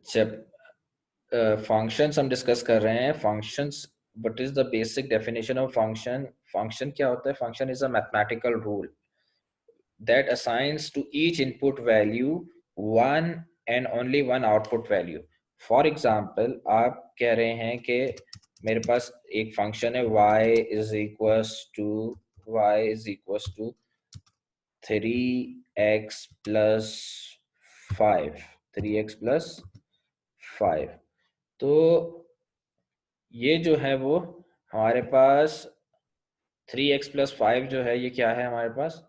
जब फंक्शंस हम डिस्कस कर रहे हैं, functions, what is the basic definition of function? Function क्या होता है? Function is a mathematical rule that assigns to each input value one and only one output value. For example, आप कह रहे हैं कि मेरे पास एक फंक्शन है y is equals to 3x plus 5, 3x plus 5. तो ये जो है वो हमारे पास 3x plus 5 जो है, ये क्या है हमारे पास?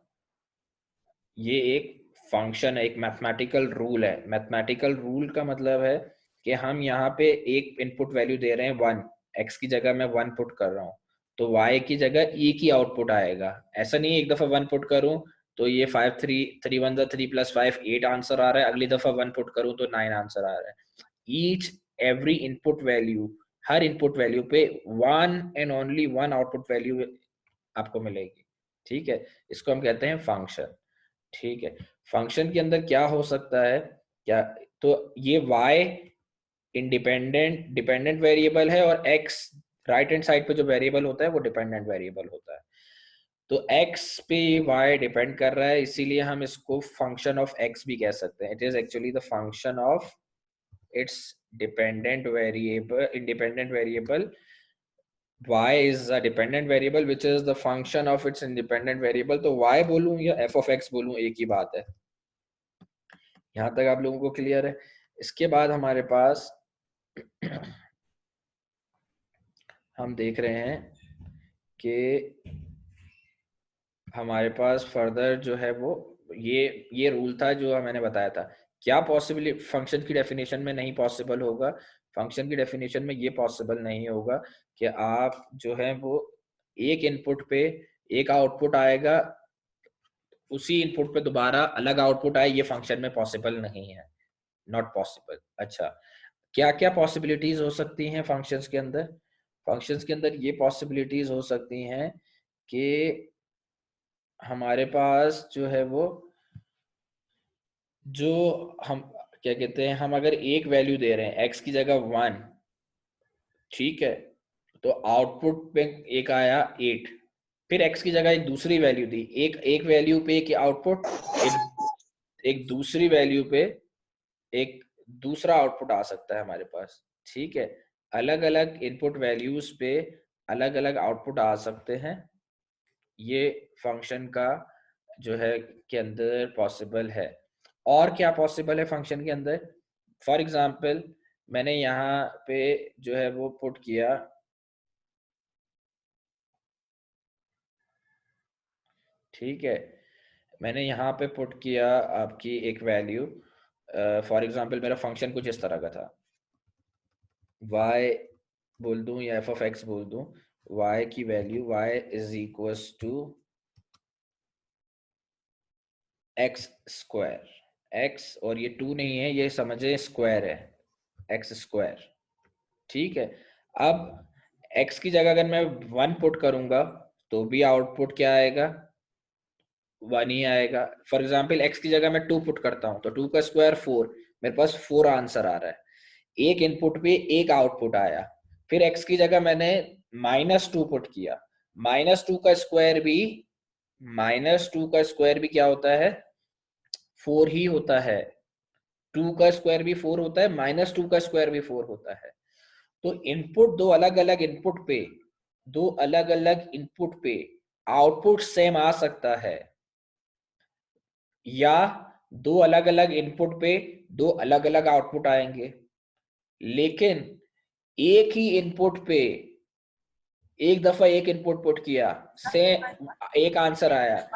ये एक फंक्शन है, एक मैथमेटिकल रूल है। मैथमेटिकल रूल का मतलब है कि हम यहाँ पे एक इनपुट वैल्यू दे रहे हैं 1, x की जगह मैं 1 पुट कर रहा हूँ, तो y की जगह एक ही आउटपुट आएगा। ऐसा नहीं है एक दफा 1 पुट करूँ तो ये 5 3 1 3 प्लस 5 8 आंसर आ रहा है, अगली दफा 1 पुट करूँ तो 9 आंसर आ रहा है। ईच एवरी इनपुट वैल्यू, हर इनपुट वैल्यू पे one and only one output value आपको मिलेगी। ठीक है, इसको हम कहते हैं फंक्शन। ठीक है, फंक्शन के अंदर क्या हो सकता है? क्या, तो ये y डिपेंडेंट वेरिएबल है और x राइट हैंड साइड पे जो वेरिएबल होता है वो डिपेंडेंट वेरिएबल होता है। तो x पे y डिपेंड कर रहा है, इसीलिए हम इसको फंक्शन ऑफ x भी कह सकते हैं। It is actually the function of its independent variable. y is a dependent variable which is the function of its independent variable. तो y बोलूं या f of x बोलूं, एक ही बात है। यहाँ तक आप लोगों को क्लियर है? इसके बाद हमारे पास हम देख रहे हैं कि हमारे पास फर्दर जो है वो ये रूल था जो मैंने बताया था। क्या पॉसिबल फंक्शन की डेफिनेशन में नहीं पॉसिबल होगा? फंक्शन की डेफिनेशन में ये पॉसिबल नहीं होगा कि आप जो है वो एक इनपुट पे एक आउटपुट आएगा, उसी इनपुट पे दोबारा अलग आउटपुट आए, ये फंक्शन में पॉसिबल नहीं है, नॉट पॉसिबल। अच्छा, क्या क्या पॉसिबिलिटीज हो सकती हैं फंक्शंस के अंदर? फंक्शंस के अंदर ये पॉसिबिलिटीज हो सकती हैं कि हमारे पास जो है वो, जो हम क्या कहते हैं, हम अगर एक वैल्यू दे रहे हैं x की जगह 1, ठीक है, तो आउटपुट पे एक आया 8, फिर x की जगह एक दूसरी वैल्यू दी, एक वैल्यू पे एक आउटपुट, एक दूसरी वैल्यू पे एक दूसरा आउटपुट आ सकता है हमारे पास। ठीक है, अलग अलग इनपुट वैल्यूज पे अलग अलग आउटपुट आ सकते हैं, ये फंक्शन का जो है के अंदर पॉसिबल है। और क्या पॉसिबल है फंक्शन के अंदर? फॉर एग्जांपल मैंने यहाँ पे जो है वो पुट किया, ठीक है, मैंने यहाँ पे पुट किया आपकी एक वैल्यू। फॉर एग्जांपल मेरा फंक्शन कुछ इस तरह का था, y बोल दूं या f of x बोल दूं, y की value y is equals to x square, x और ये 2 नहीं है, ये समझे स्क्वायर है, एक्स स्क्वायर। ठीक है, अब x की जगह अगर मैं 1 पुट करूंगा तो भी आउटपुट क्या आएगा? 1 ही आएगा। फॉर एग्जाम्पल x की जगह मैं 2 पुट करता हूं तो 2 का स्क्वायर 4, मेरे पास 4 आंसर आ रहा है। एक इनपुट पे एक आउटपुट आया, फिर x की जगह मैंने -2 पुट किया, -2 का स्क्वायर भी, -2 का स्क्वायर भी क्या होता है? 4 ही होता है। 2 का स्क्वायर भी 4 होता है, -2 का स्क्वायर भी 4 होता है। तो इनपुट, दो अलग अलग इनपुट पे, दो अलग अलग इनपुट पे आउटपुट सेम आ सकता है, या दो अलग अलग इनपुट पे दो अलग अलग आउटपुट आएंगे, लेकिन एक ही इनपुट पे एक दफा एक इनपुट पुट किया, सेम एक आंसर आया,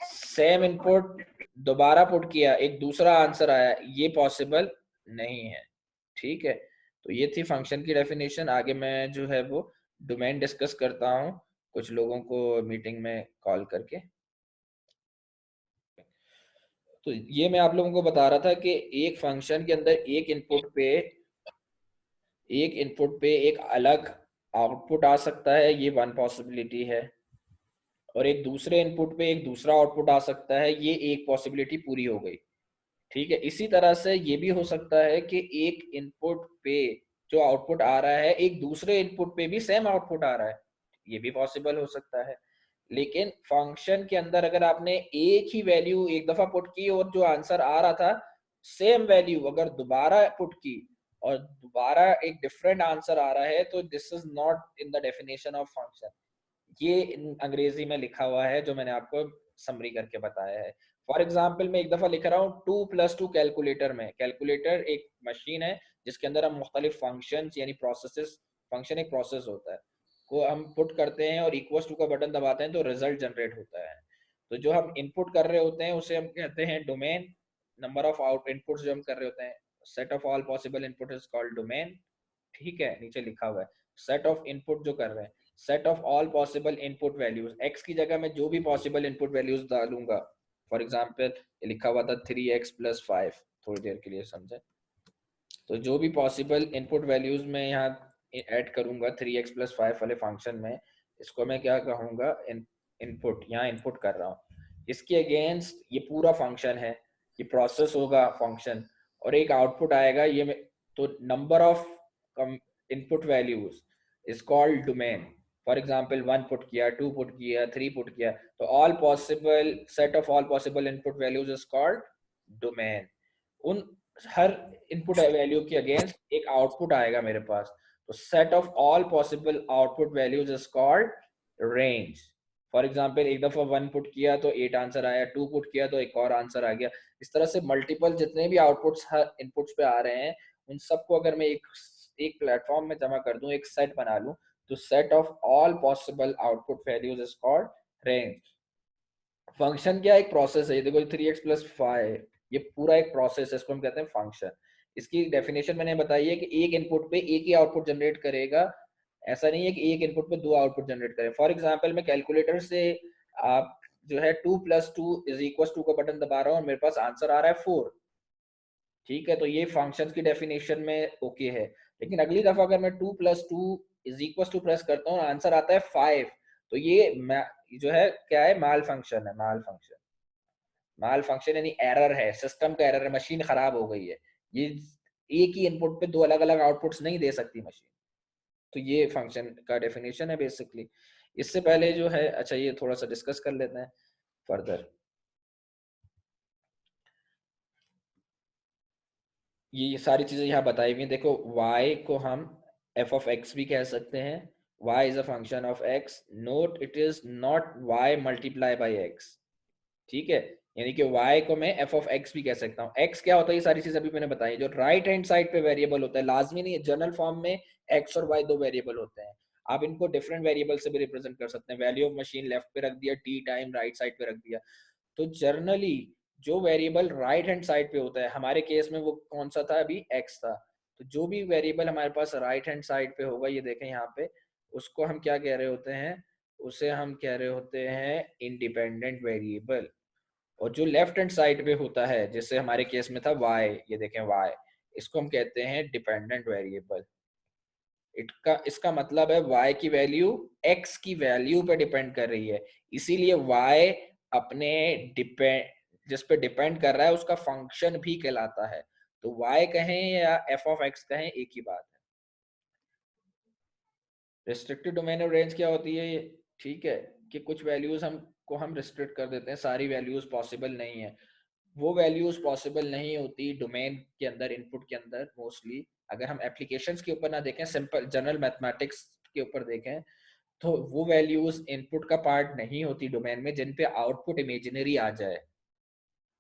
सेम इनपुट दोबारा पुट किया, एक दूसरा आंसर आया, ये पॉसिबल नहीं है। ठीक है, तो ये थी फंक्शन की डेफिनेशन। आगे मैं जो है वो डोमेन डिस्कस करता हूँ कुछ लोगों को मीटिंग में कॉल करके। तो ये मैं आप लोगों को बता रहा था कि एक फंक्शन के अंदर एक इनपुट पे एक अलग आउटपुट आ सकता है, ये वन पॉसिबिलिटी है, और एक दूसरे इनपुट पे एक दूसरा आउटपुट आ सकता है, ये एक पॉसिबिलिटी पूरी हो गई। ठीक है, इसी तरह से ये भी हो सकता है कि एक इनपुट पे जो आउटपुट आ रहा है एक दूसरे इनपुट पे भी सेम आउटपुट आ रहा है, ये भी पॉसिबल हो सकता है। लेकिन फंक्शन के अंदर अगर आपने एक ही वैल्यू एक दफा पुट की और जो आंसर आ रहा था सेम वैल्यू अगर दोबारा पुट की और दोबारा एक डिफरेंट आंसर आ रहा है, तो this is not in the definition of function. ये अंग्रेजी में लिखा हुआ है जो मैंने आपको समरी करके बताया है। फॉर एग्जाम्पल मैं एक दफा लिख रहा हूँ 2+2 कैलकुलेटर में। कैलकुलेटर एक मशीन है जिसके अंदर हम मुख्तलिफ फंक्शन यानी प्रोसेसेस, फंक्शन एक प्रोसेस होता है, को हम पुट करते हैं और इक्वल टू का बटन दबाते हैं तो रिजल्ट जनरेट होता है। तो जो हम इनपुट कर रहे होते हैं उसे हम कहते हैं domain. Number of out inputs जो हम कर रहे होते हैं, set of all possible input is called domain. ठीक है, नीचे लिखा हुआ है सेट ऑफ इनपुट जो कर रहे हैं, set of all possible input values, x की जगह मैं जो भी पॉसिबल इनपुट वैल्यूज डालूंगा, फॉर एग्जांपल लिखा हुआ था 3x+5, थोड़ी देर के लिए समझे, तो जो भी पॉसिबल इनपुट वैल्यूज मैं यहाँ ऐड करूंगा 3x+5 वाले फंक्शन में, इसको मैं क्या कहूँगा, इनपुट, यहाँ इनपुट कर रहा हूँ। इसके अगेंस्ट ये पूरा फंक्शन है, ये प्रोसेस होगा फंक्शन और एक आउटपुट आएगा, ये तो number of input values is called domain. For example 1 put किया, 2 पुट किया, 3 पुट किया, तो all possible set of all possible input values is called domain. उन हर इनपुट वैल्यू के अगेंस्ट एक आउटपुट आएगा मेरे पास, तो set of all possible output values is called range. For example एक दफा 1 पुट किया तो 8 आंसर आया, 2 पुट किया तो एक और आंसर आ गया। इस तरह से मल्टीपल जितने भी आउटपुट्स हर इनपुट्स पे आ रहे हैं उन सबको अगर मैं एक प्लेटफॉर्म में जमा कर दूं, एक सेट बना लूं, तो set of all possible output values is called range. Function क्या, एक प्रोसेस है, ये देखो 3x+5 ये पूरा एक प्रोसेस है, इसको हम कहते हैं फंक्शन। इसकी डेफिनेशन मैंने बताई है कि एक इनपुट पे एक ही आउटपुट जनरेट करेगा, ऐसा नहीं है कि एक इनपुट पे दो आउटपुट जनरेट करे। फॉर एग्जांपल मैं कैलकुलेटर से आप जो है 2+2 का बटन दबा रहा हूँ और मेरे पास आंसर आ रहा है 4, ठीक है, तो ये फंक्शन की डेफिनेशन में ओके है। लेकिन अगली दफा अगर मैं 2+2 प्रेस करता हूँ आंसर आता है 5, तो ये जो है क्या है, माल फंक्शन है, माल फंक्शन। माल फंक्शन यानी एरर है, सिस्टम का एरर है, मशीन खराब हो गई है। ये एक ही इनपुट पे दो अलग अलग आउटपुट्स नहीं दे सकती मशीन। तो ये फंक्शन का डेफिनेशन है बेसिकली। इससे पहले जो है, अच्छा ये थोड़ा सा डिस्कस कर लेते हैं फर्दर। ये सारी चीजें यहाँ बताई हुई हैं। देखो y को हम f ऑफ x भी कह सकते हैं, y is a function of x, note it is not y multiply by x, ठीक है, यानी कि y को मैं f ऑफ x भी कह सकता हूँ। x क्या होता है, ये सारी चीज अभी मैंने बताई। जो राइट हैंड साइड पे वेरिएबल होता है, लाजमी नहीं है, जनरल फॉर्म में x और y दो वेरिएबल होते हैं, आप इनको डिफरेंट वेरिएबल से भी रिप्रेजेंट कर सकते हैं। वैल्यू ऑफ मशीन लेफ्ट पे रख दिया, t टाइम राइट साइड पे रख दिया। तो जर्नली जो वेरिएबल राइट हैंड साइड पे होता है, हमारे केस में वो कौन सा था, अभी x था, तो जो भी वेरिएबल हमारे पास राइट हैंड साइड पे होगा, ये देखें यहाँ पे, उसको हम क्या कह रहे होते हैं, उसे हम कह रहे होते हैं इंडिपेंडेंट वेरिएबल। और जो लेफ्ट हैंड साइड पे होता है, जैसे हमारे केस में था y, ये देखें y, इसको हम कहते हैं डिपेंडेंट वेरिएबल। इसका मतलब है y की वैल्यू x की वैल्यू पे डिपेंड कर रही है, इसीलिए y अपने डिपेंड जिस पे डिपेंड कर रहा है उसका फंक्शन भी कहलाता है। तो y कहें या f ऑफ x कहें, एक ही बात है। रिस्ट्रिक्टेड डोमेन और रेंज क्या होती है, ठीक है, कि कुछ वैल्यूज हम रिस्ट्रिक्ट कर देते हैं, सारी वैल्यूज पॉसिबल नहीं है। वो वैल्यूज पॉसिबल नहीं होती डोमेन के अंदर, इनपुट के अंदर मोस्टली। अगर हम एप्लीकेशंस के ऊपर ना देखें, सिंपल जनरल मैथमेटिक्स के ऊपर देखें, तो वो वैल्यूज इनपुट का पार्ट नहीं होती डोमेन में जिन पे आउटपुट इमेजिनरी आ जाए।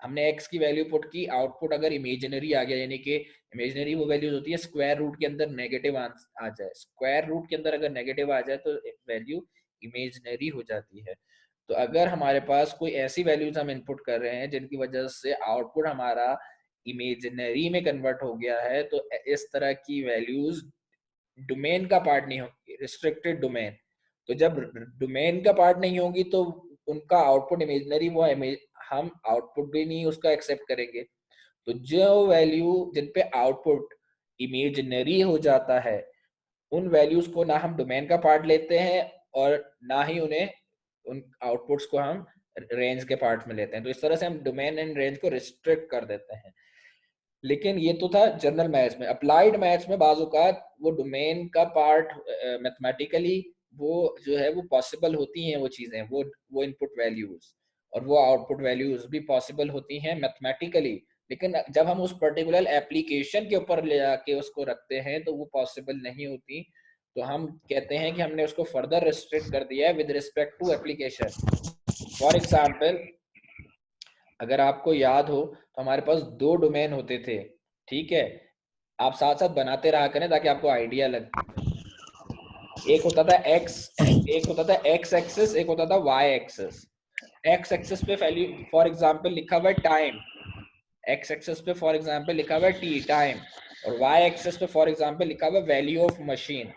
हमने x की वैल्यू पुट की, आउटपुट अगर इमेजिनरी आ गया, यानी कि इमेजिनरी वो वैल्यूज होती है स्क्वायर रूट के अंदर नेगेटिव आ जाए, स्क्वायर रूट के अंदर अगर नेगेटिव आ जाए तो वैल्यू इमेजिनरी हो जाती है। तो अगर हमारे पास कोई ऐसी वैल्यूज हम इनपुट कर रहे हैं जिनकी वजह से आउटपुट हमारा इमेजिनरी में कन्वर्ट हो गया है, तो इस तरह की वैल्यूज डोमेन का पार्ट नहीं होगी, रिस्ट्रिक्टेड डोमेन। तो जब डोमेन का पार्ट नहीं होगी तो उनका आउटपुट इमेजिनरी, वो हम आउटपुट भी नहीं उसका एक्सेप्ट करेंगे। तो जो वैल्यू जिन पे आउटपुट इमेजिनरी हो जाता है, उन वैल्यूज को ना हम डोमेन का पार्ट लेते हैं और ना ही उन्हें, उन आउटपुट्स को हम रेंज के पार्ट में लेते हैं। तो इस तरह से हम डोमेन एंड रेंज को रिस्ट्रिक्ट कर देते हैं। लेकिन ये तो था जनरल मैथ्स में। अप्लाइड मैथ्स में बाज़ औक़ात वो डोमेन का पार्ट मैथमेटिकली वो जो है वो पॉसिबल होती हैं, वो चीज़ें, वो इनपुट वैल्यूज़ और वो आउटपुट वैल्यूज़ भी पॉसिबल होती हैं मैथमेटिकली। लेकिन जब हम उस पर्टिकुलर एप्लीकेशन के ऊपर ले जाके उसको रखते हैं तो वो पॉसिबल नहीं होती। तो हम कहते हैं कि हमने उसको फर्दर रिस्ट्रिक्ट कर दिया है with respect to application. For example, अगर आपको याद हो तो हमारे पास 2 डोमेन होते थे, ठीक है? आप साथ-साथ बनाते रहा करें ताकि आपको आइडिया लगे। एक होता था एक्स एक्सिस, एक होता था वाई एक्सिस। एक्स एक्सिस पे वैल्यू फॉर एग्जांपल लिखा हुआ है टाइम, एक्स एक्सिस पे फॉर एग्जांपल लिखा हुआ है टी टाइम, और वाई एक्सिस पे फॉर एग्जांपल लिखा हुआ है वैल्यू ऑफ मशीन।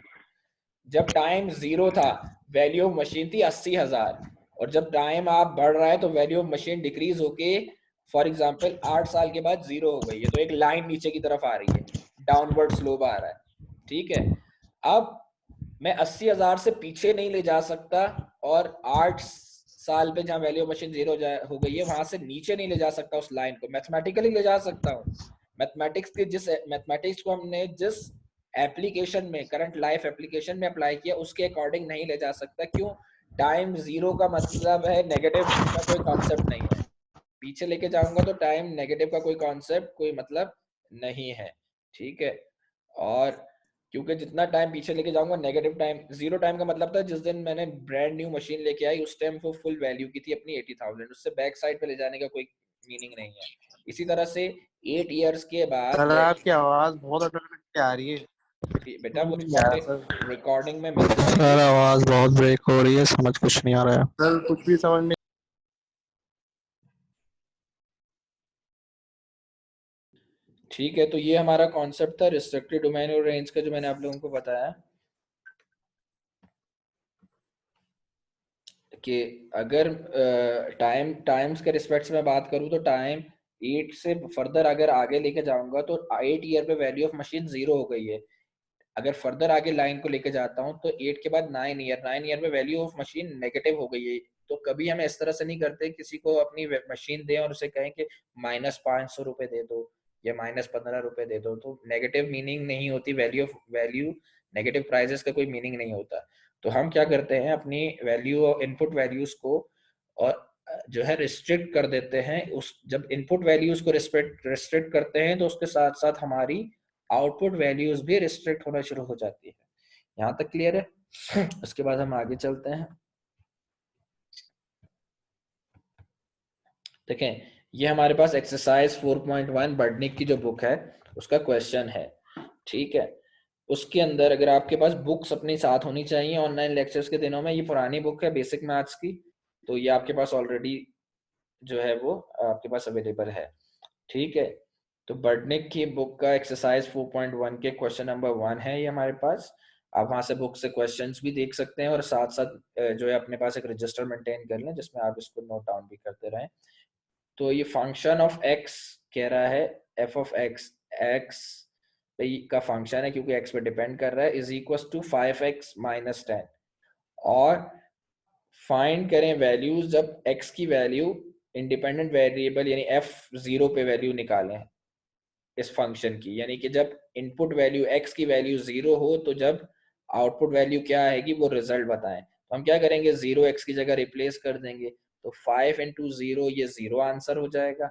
जब टाइम 0 था, वैल्यू ऑफ मशीन थी 80,000, और जब टाइम आप बढ़ रहा है तो वैल्यू ऑफ मशीन डिक्रीज होके फॉर एग्जांपल 8 साल के बाद 0 हो गई है। तो एक लाइन नीचे की तरफ आ रही है, डाउनवर्ड स्लोप आ रहा है, ठीक है? अब मैं 80,000 से पीछे नहीं ले जा सकता, और 8 साल पे जहाँ वैल्यू ऑफ मशीन 0 हो गई है वहां से नीचे नहीं ले जा सकता उस लाइन को। मैथमेटिकली ले जा सकता हूँ, मैथमेटिक्स को हमने जिस एप्लीकेशन में, करंट लाइफ एप्लीकेशन में अप्लाई किया उसके अकॉर्डिंग नहीं ले जा सकता। क्यों? टाइम 0 का मतलब है नेगेटिव का कोई कॉन्सेप्ट नहीं है। पीछे लेके जाऊंगा तो टाइम नेगेटिव का कोई कॉन्सेप्ट, कोई मतलब नहीं है, ठीक है? और क्योंकि जितना टाइम पीछे लेके जाऊंगा नेगेटिव टाइम, 0 टाइम का मतलब था जिस दिन मैंने ब्रांड न्यू मशीन लेके आई उस टाइम वो फुल वैल्यू की थी अपनी 80,000, उससे बैक साइड पे ले जाने का कोई मीनिंग नहीं है। इसी तरह से 8 इयर्स के बाद सर आपकी आवाज बहुत अटक के आ रही है। बेटा वो नहीं आ रहा सर। रिकॉर्डिंग में मिल जाएगी। सर आवाज बहुत ब्रेक हो रही है, समझ कुछ नहीं आ रहा है। सर कुछ भी समझ नहीं। ठीक है, तो ये हमारा कॉन्सेप्ट था रिस्ट्रिक्टेड डोमेन और रेंज का जो मैंने आप लोगों को बताया कि अगर टाइम्स के रिस्पेक्ट से मैं बात करूं तो टाइम 8 से फर्दर अगर आगे लेके जाऊंगा तो 8 ईयर पे वैल्यू ऑफ मशीन 0 हो गई है। अगर फर्दर आगे लाइन को लेके जाता हूं तो 8 के बाद 9 ईयर पे वैल्यू ऑफ मशीन नेगेटिव हो गई है। तो कभी हम इस तरह से नहीं करते किसी को अपनी मशीन दें और उसे कहें कि -500 रुपए दे दो या -15 रुपए दे दो। तो नेगेटिव मीनिंग नहीं होती, वैल्यू नेगेटिव प्राइजेस का कोई मीनिंग नहीं होता। तो हम क्या करते हैं अपनी वैल्यू और इनपुट वैल्यूज को और जो है रिस्ट्रिक्ट कर देते हैं। उस जब इनपुट वैल्यूज को रिस्ट्रिक्ट करते हैं तो उसके साथ साथ हमारी आउटपुट वैल्यूज भी रिस्ट्रिक्ट होना शुरू हो जाती है। यहाँ तक क्लियर है? उसके बाद हम आगे चलते हैं। देखें, ये हमारे पास एक्सरसाइज 4.1 बर्डनिक की जो बुक है उसका क्वेश्चन है, ठीक है? उसके अंदर अगर आपके पास बुक्स अपनी साथ होनी चाहिए ऑनलाइन लेक्चर्स के दिनों में। ये पुरानी बुक है बेसिक मैथ्स की, तो ये आपके पास ऑलरेडी जो है वो आपके पास अवेलेबल है, ठीक है? तो बर्डनिक की बुक का एक्सरसाइज 4.1 के क्वेश्चन नंबर 1 है ये हमारे पास। आप वहां से बुक से क्वेश्चंस भी देख सकते हैं और साथ साथ जो है अपने पास एक रजिस्टर मेंटेन कर लें जिसमें आप इसको नोट डाउन भी करते रहें। तो ये फंक्शन ऑफ एक्स कह रहा है, एफ ऑफ एक्स, एक्स का फंक्शन है क्योंकि एक्स पे डिपेंड कर रहा है, is equal to 5x minus 10। और फाइंड करें वैल्यूज जब x की वैल्यू इंडिपेंडेंट वेरिएबल यानी f0 पे वैल्यू निकालें इस फंक्शन की, यानी कि जब इनपुट वैल्यू x की वैल्यू 0 हो तो जब आउटपुट वैल्यू क्या आएगी वो रिजल्ट बताएं। तो हम क्या करेंगे, 0 x की जगह रिप्लेस कर देंगे, तो 5 इंटू 0 ये 0 आंसर हो जाएगा,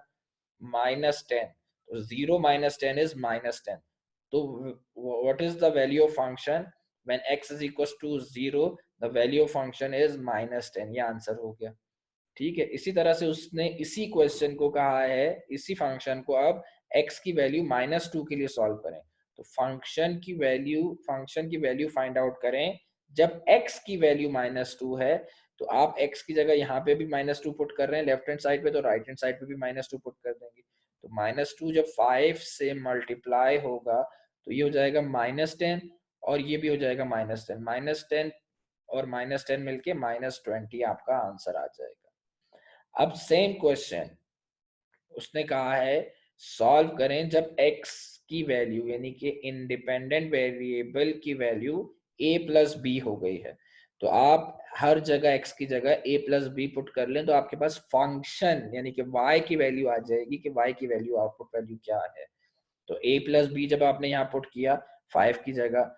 -10, तो 0 minus 10 is -10। तो what is the value of function when x is equals to 0? The value of function is -10। ये आंसर हो गया, ठीक है? इसी तरह से उसने इसी क्वेश्चन को कहा है, इसी फंक्शन को अब x की वैल्यू -2 के लिए सॉल्व करें। तो फंक्शन की वैल्यू फाइंड आउट करें जब x की वैल्यू -2 है। तो आप x की जगह यहाँ पे भी -2 पुट कर रहे हैं लेफ्ट हैंड साइड पे, तो राइट हैंड साइड पे भी -2 पुट कर देंगे। तो -2 जब 5 से मल्टीप्लाई होगा तो ये हो जाएगा -10 और ये भी हो जाएगा -10, -10 और -10 मिलके -20 आपका आंसर आ जाएगा। अब सेम क्वेश्चन उसने कहा है सॉल्व करें जब x की वैल्यू यानी कि इंडिपेंडेंट वेरिएबल की वैल्यू a प्लस बी हो गई है। तो आप हर जगह x की जगह a प्लस बी पुट कर लें तो आपके पास फंक्शन यानी कि y की वैल्यू आ जाएगी कि y की वैल्यू आउटपुट वैल्यू क्या है। तो a प्लस बी जब आपने यहाँ पुट किया 5 की जगह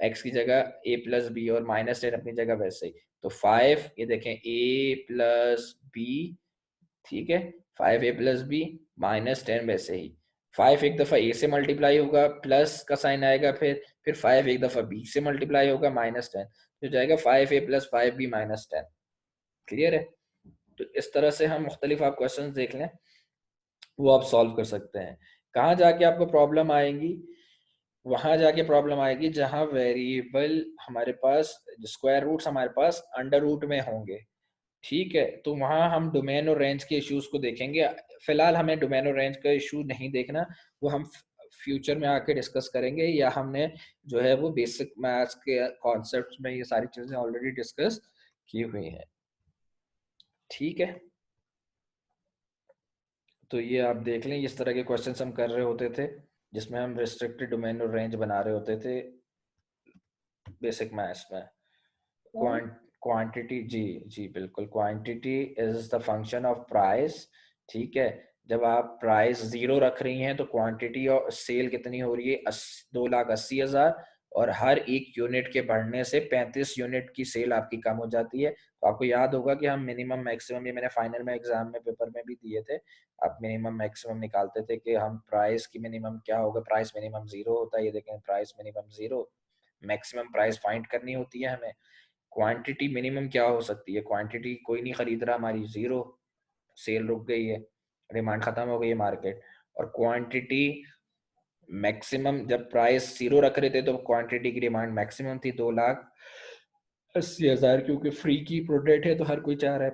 x की जगह a प्लस बी और -10 अपनी जगह वैसे ही, तो 5 ये देखें a प्लस बी, ठीक है, 5a प्लस बी -10 वैसे ही 5 एक दफा a से मल्टीप्लाई होगा प्लस का साइन आएगा, फिर 5 एक दफा b से मल्टीप्लाई होगा -10 तो जाएगा 5a प्लस 5b -10। क्लियर है? तो इस तरह से हम मुख्तलिफ आप क्वेश्चन देख लें वो आप सॉल्व कर सकते हैं। कहाँ जाके आपको प्रॉब्लम आएगी? वहां जाके प्रॉब्लम आएगी जहां वेरिएबल हमारे पास स्क्वायर रूट्स हमारे पास अंडर रूट में होंगे, ठीक है, तो वहां हम डोमेन और रेंज के इश्यूज को देखेंगे। फिलहाल हमें डोमेन और रेंज का इशू नहीं देखना, वो हम फ्यूचर में आके डिस्कस करेंगे, या हमने जो है वो बेसिक मैथ्स के कॉन्सेप्ट्स में ये सारी चीजें ऑलरेडी डिस्कस की हुई हैं, ठीक है। तो ये आप देख लें, इस तरह के क्वेश्चंस हम कर रहे होते थे जिसमें हम रिस्ट्रिक्टेड डोमेन और रेंज बना रहे होते थे बेसिक मैथ्स में। क्वांटिटी, जी जी बिल्कुल, quantity is the function of price, ठीक है। जब आप प्राइस 0 रख रही हैं तो क्वांटिटी और सेल कितनी हो रही है? 2,80,000, और हर एक यूनिट के बढ़ने से 35 यूनिट की सेल आपकी कम हो जाती है। तो आपको याद होगा कि हम मिनिमम मैक्सिमम, ये मैंने फाइनल में एग्जाम में पेपर में भी दिए थे, आप मिनिमम मैक्सिमम निकालते थे कि हम प्राइस की मिनिमम क्या होगा, प्राइस मिनिमम 0 होता है, ये देखें price minimum 0, maximum price find करनी होती है हमें। क्वांटिटी मिनिमम क्या हो सकती है? क्वांटिटी कोई नहीं खरीद रहा, हमारी 0, सेल रुक गई है, डिमांड खत्म हो गई है मार्केट। और क्वांटिटी मैक्सिमम, जब प्राइस 0 रख रहे थे तो क्वांटिटी की डिमांड मैक्सिमम थी 2,80,000, क्योंकि फ्री की प्रोडक्ट है तो हर कोई चाह रहा है